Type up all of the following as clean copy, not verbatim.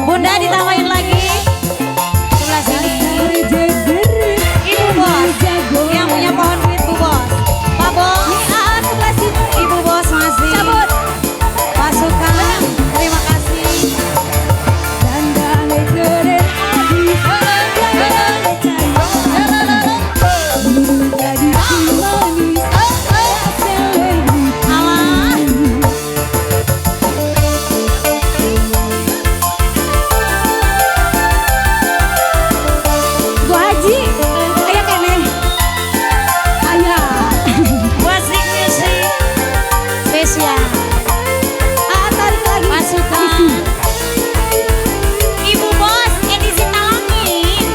Bunda ditambahin lagi. Sebelah sini. Ibu bos. Yang punya pohon duit Bu Bos. Pak Bos. Sebelah sini. Ibu bos masih. Cabut. Pasukan. Terima kasih. Bu Haji, ayah kene. Ayah. Buat Zik Music spesial. Tarik lagi. Pasukan. Ibu bos, edisi talangin.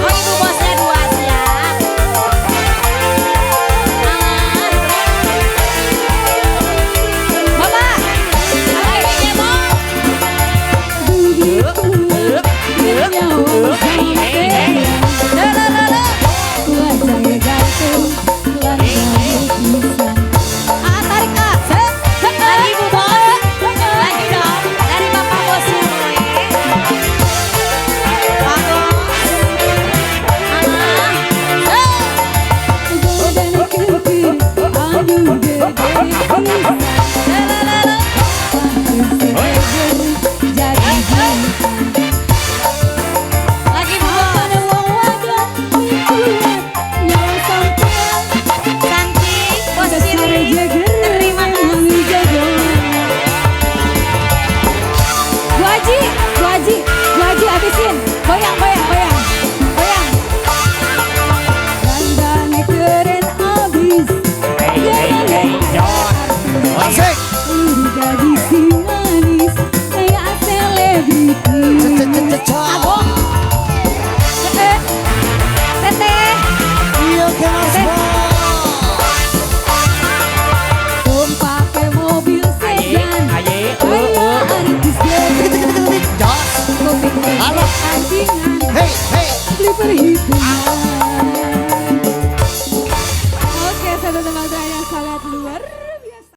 Oh, ibu bosnya dua siap. Bapak, ini bos. Tarik kak. Lagi Bu Bos. Lagi dong. Dari Bapak Bosnya boleh. Pak Lagi Bu Bos. Cantik, Bos Siri. Terima kasih. Bu Haji habisin. Goyang. Asik. Abang. Teteh. Iya kelas Pakai mobil sedan. Halo. Anjingan. Hey, hey. Beli perhitungan.